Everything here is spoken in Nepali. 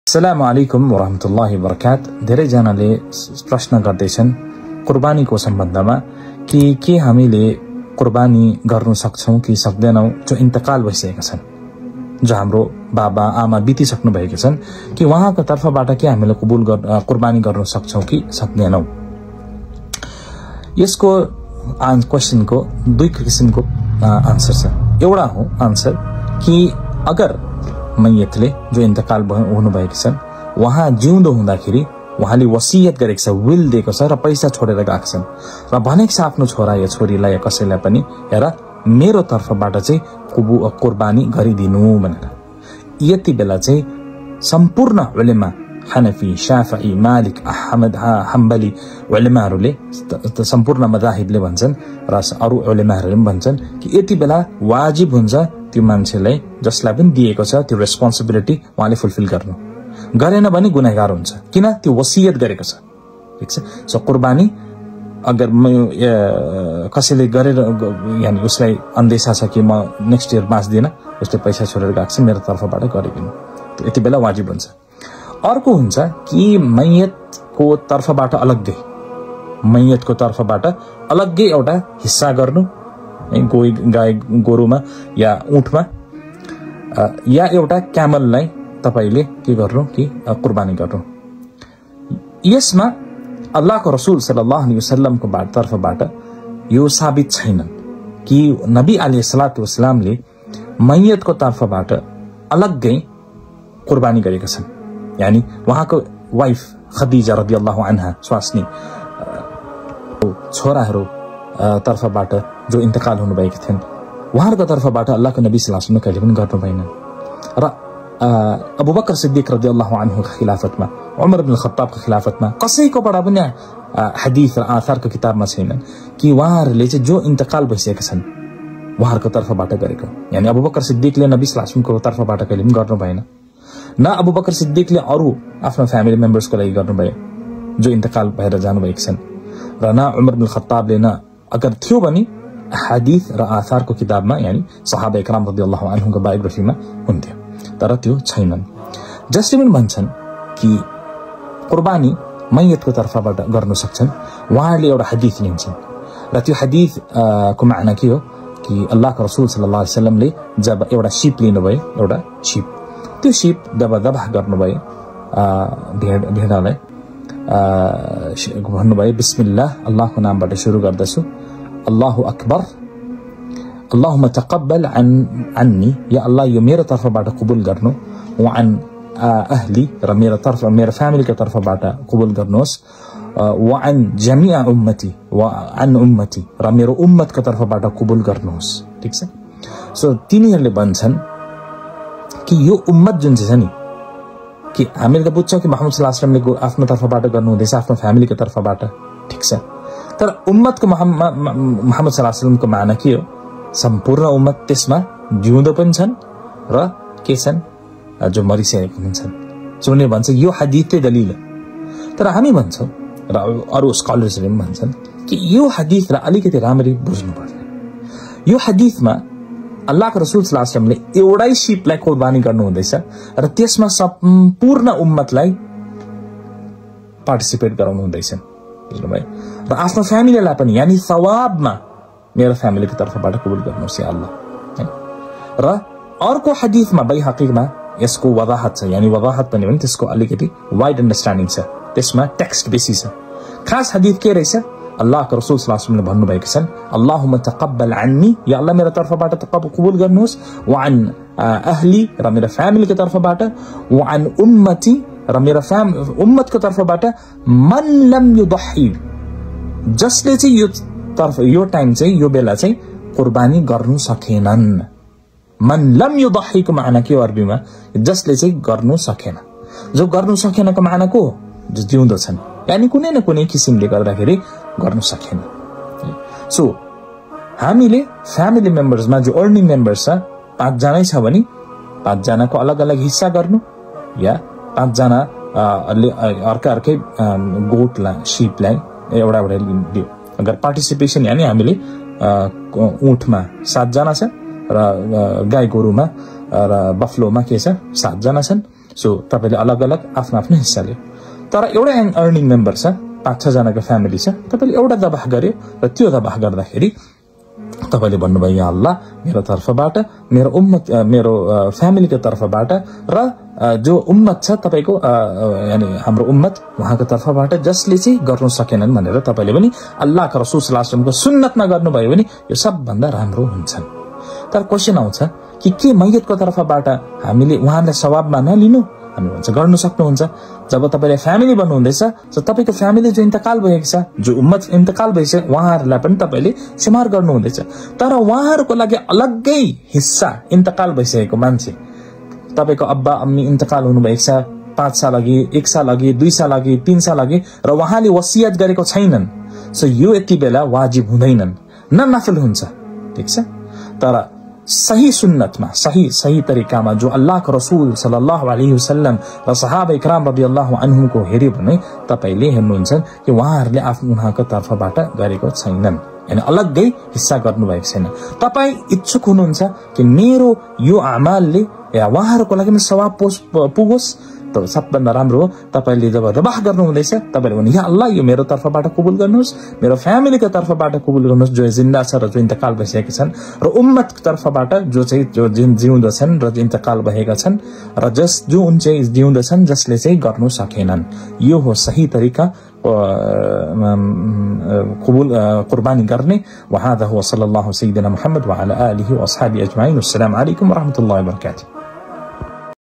अस्सलामु अलैकुम वरहमतुल्लाहि वबरकात। धेरै जनाले प्रश्न गर्दैछन् कुर्बानीको सम्बन्धमा कि के हामीले कुर्बानी गर्न सक्छौं कि सक्दैनौं जो इन्तकाल भइसकेका छन्, जो हाम्रो बाबा आमा बितिसक्नु भएको छन्, कि उहाँको तर्फबाट के हामीले कुर्बानी गर्न सक्छौं कि सक्दैनौं। यसको क्वेशनको दुई किसिमको आन्सर छ। एउटा हो आन्सर कि अगर मैयतले जो इन्तकाल हुनुभएको छन् उहाँ जिउँदो हुँदाखेरि उहाँले वसियत गरेको छ, विल दिएको छ र पैसा छोडेर गएको छन् र भनेको छ आफ्नो छोरा या छोरीलाई या कसैलाई पनि, हेर मेरो तर्फबाट चाहिँ कुर्बानी गरिदिनु भनेर। यति बेला चाहिँ सम्पूर्ण उलेमा हनफी, शाफी, मालिक, अहमद, हम्बली उलेमाहरूले सम्पूर्ण मजाहिबले भन्छन् र अरू उलेमाहरूले पनि भन्छन् कि यति बेला वाजिब हुन्छ त्यो मान्छेलाई जसलाई पनि दिएको छ त्यो रेस्पोन्सिबिलिटी उहाँले फुलफिल गर्नु। गरेन भने गुनाहगार हुन्छ, किन त्यो वसियत गरेको छ। ठीक छ। सो कुर्बानी अगर कसैले गरेर यानी उसलाई अन्देशा छ कि म नेक्स्ट इयर बाँच्दिन, उसले पैसा छोडेर गएको छ, मेरो तर्फबाट गरिदिनु, यति बेला वाजिब हुन्छ। अर्को हुन्छ कि मैयतको तर्फबाट अलग्गै एउटा हिस्सा गर्नु, गाई गोरुमा या ऊँटमा या एउटा क्यामललाई तपाईले के गर्नु कि कुर्बानी गर्नु। यसमा अल्लाहको रसूल सल्लल्लाहु अलैहि वसल्लमको तर्फबाट यो साबित छैन कि नबी अलैहिस्सलातु वस्सलामले मैयतको तर्फबाट अलग्गै कुर्बानी गरेका छन्। यानी उहाँको वाइफ खदीजा रदियल्लाहु अन्हा स्वास्नी छोराहरू तर्फबाट जो इन्तकाल हुनुभएका थिए उहाँहरूको तर्फबाट अल्लाहको नबी सल्लल्लाहु अलैहि वसल्लम कहिले पनि गर्नु भएन। र अबू बकर सिद्दिक रदियल्लाहु अन्हु को खिलाफतमा, उमर इब्न खत्ताबको खिलाफतमा कसैकोबाट पनि हदीस र आथारको किताबमा छैन कि उहाँहरूले चाहिँ जो इन्तकाल भइसकेका छन् उहाँहरूको तर्फबाट गरेको। यानी अबू बकर सिद्दिकले नबी सल्लल्लाहु अलैहि वसल्लमको तर्फबाट कहिले पनि गर्नु भएन, न अबू बकर सिद्दिकले अरू आफ्नो फ्यामिली मेम्बर्सको लागि गर्नुभयो जो इन्तकाल भएर जानुभएको छन्, र न उमर इब्न खत्ताबले, न अगर थियो भने हदीस र आथारको किताबमा यानी सहाबा इकराम रदियल्लाहु अन्हुको बायोग्राफीमा हुन्थ्यो, तर त्यो छैनन्। जसले पनि भन्छन् कि कुर्बानी मैयतको तर्फबाट गर्न सक्छन्, उहाँहरूले एउटा हदीस लिन्छन् र त्यो हदीस को माना के हो कि अल्लाहको रसूल सल्लल्लाहु अलैहि वसल्लमले जब एउटा शीप लिनुभयो, एउटा शीप, त्यो शीप जब दबाह गर्नुभयो भेडालाई भन्नुभयो बिस्मिल्लाह, अल्लाहको नामबाट सुरु गर्दछु, अल्लाहु अकबर, अल्लाहुम्मा तक़ब्बल अन्नी, या अल्लाह यो मेरो तर्फबाट कबुल गर्नु, व अन अहली, र मेरो फ्यामिलीको तर्फबाट कबुल गर्नुहोस्, व अन जमिआ उम्मती, व अन उम्मती, र मेरो उम्मतको तर्फबाट कबुल गर्नुहोस्। ठीक छ। सो तिनीहरूले भन्छन् कि यो उम्मत जुन चाहिँ छ नि, कि हामीले त बुझ्छौँ कि मुहम्मद सल्लल्लाहु अलैहि वसल्लमले आफ्नो तर्फबाट गर्नुहुँदैछ, आफ्नो फ्यामिलीको तर्फबाट। ठिक छ। तर उम्मतको मुहम्मद सल्लल्लाहु अलैहि वसल्लमको माना के हो? सम्पूर्ण उम्मत, त्यसमा जिउँदो पनि छन् र के छन् जो मरिसकेको हुन्छन्। उनीहरूले भन्छ यो हदीसले दलिल हो। तर हामी भन्छौँ र अरू स्कलर्सहरूले पनि भन्छन् कि यो हदीसलाई अलिकति राम्ररी बुझ्नु पर्छ। यो हदीसमा अल्लाहको रसूल सल्लल्लाहु अलैहि वसल्लमले एउटै शीपलाई कुर्बानी गर्नु हुँदैछ र त्यसमा सम्पूर्ण उम्मतलाई पार्टिसिपेट गराउनु हुँदैछ, बुझ्नुभयो, र आफ्नो फ्यामिलीलाई पनि, यानी सवाबमा मेरो फ्यामिलीको तर्फबाट कबुल गर्नुहोस् या अल्लाह। र अर्को हदीसमा बैहकीमा यसको वजाहत छ, यानी वजाहत पनि भने त्यसको अलिकति वाइड अन्डरस्ट्यान्डिङ छ, त्यसमा टेक्स्ट बेसी छ। खास हदीस के रहेछ? अल्लाहको रसूल सल्लल्लाहु अलैहि वसल्लमले भन्नुभएको छन्, अल्लाहुम्मा तक़ब्बल अन्नी, या अल्लाह मेरो तर्फबाट कबुल गर्नुहोस्, व अन अहली, र मेरो फ्यामिलीको तर्फबाट, व अन उम्मती, र मेरो उम्मतको तर्फबाट, मन लम युदही, जसले चाहिँ यो टाइम चाहिँ यो बेला चाहिँ कुर्बानी गर्नु सकेनन्। मन लम युदहीको माना के हो अरबीमा? जसले चाहिँ गर्नु सकेन। जो गर्नु सकेनको माना को? जो जिउँदो छन्, यानी कुनै न कुनै किसिमले गर्दाखेरि गर्नु सकेन। सो हामीले फ्यामिली मेम्बर्समा जो अर्निङ मेम्बर्स छ, 5 जनै छ भने 5 जनाको अलग अलग हिस्सा गर्नु, या 5 जना अर्कै गोठलाई, शीपलाई एउटा दियो। अगर पार्टिसिपेसन यानी हामीले ऊँटमा 7 जना छ र गाई गोरुमा र बफलोमा के छ 7 जना छन्, सो तपाईले अलग अलग आफ्नो आफ्नो हिस्सा लियो। तर एउटा अर्निङ मेम्बर छ, 5-6 जनाको फ्यामिली छ, तपाईले एउटा दबाह गर्यो र त्यो दबाह गर्दाखेरि तपाईले भन्नुभयो या अल्लाह मेरो तर्फबाट, मेरो उम्मत, मेरो फ्यामिलीको तर्फबाट र जो उम्मत छ तपाईको यानी हाम्रो उम्मत उहाँको तर्फबाट जसले चाहिँ गर्नु सकेनन् भनेर तपाईले पनि अल्लाहको रसूल सल्लल्लाहु अलैहि वसल्लमको सुन्नतमा गर्नुभयो भने यो सबभन्दा राम्रो हुन्छ। तर क्वेशन आउँछ कि के मैयतको तर्फबाट हामीले उहाँलाई सवाबमा नलिनु? हामी भन्छ गर्नु सक्नुहुन्छ। जब तपाईले फ्यामिली बन्नुहुँदैछ तपाईको फ्यामिली जो इन्तकाल भएको छ, जो उम्मत इन्तकाल भएछ, उहाँहरूलाई पनि तपाईले सुमार गर्नुहुँदैछ। तर उहाँहरूको लागि अलग्गै हिस्सा, इन्तकाल भइसकेको मान्छे, तपाईको अब्बा अम्मी इन्तकाल हुनुभएको छ 5 साल अघि, 1 साल अघि, 2 साल अघि, 3 साल अघि र उहाँले वसियत गरेको छैनन्, सो यो यति बेला वाजिब हुँदैनन्, न नफल हुन्छ। ठीक छ। तर सही सुन्नतमा, सही तरिकामा जो अल्लाहको रसूल सल्लल्लाहु अलैहि वसल्लम र सहाबा कराम रदियल्लाहु अन्हुमको हेर्यो भने तपाईले हेर्नुहुन्छ कि उहाँहरूले आफ्नो उहाँको तर्फबाट गरेको छैनन्, यानी अलग्गै हिस्सा गर्नुभएको छैन। तपाई इच्छुक हुनुहुन्छ कि मेरो यो अमालले या उहाँहरूको लागि सवाब पुगोस्, त सबभन्दा राम्रो हो तपाईले जब दबाह गर्नु हुँदैछ तपाईले भन्नु या अल्लाह यो मेरो तर्फबाट कबुल गर्नुहोस्, मेरो फ्यामिलीको तर्फबाट कबुल गर्नुहोस् जो जिन्दा छ र जो इन्तकाल भइसकेका छन्, र उम्मतको तर्फबाट जो चाहिँ जो जिउँदो छन् र इन्तकाल भएका छन्, र जो उन चाहिँ जिउँदो छन् जसले चाहिँ गर्नु सकेनन्। यो हो सही तरिका कबुल कुर्बानी गर्ने। वहादा हुवा सल्लल्लाहु सय्यिदना मुहम्मद व अला आलिहि व अस्हाबिहि अजमाइन। अस्सलामु अलैकुम व रहमतुल्लाहि व बरकातुहू।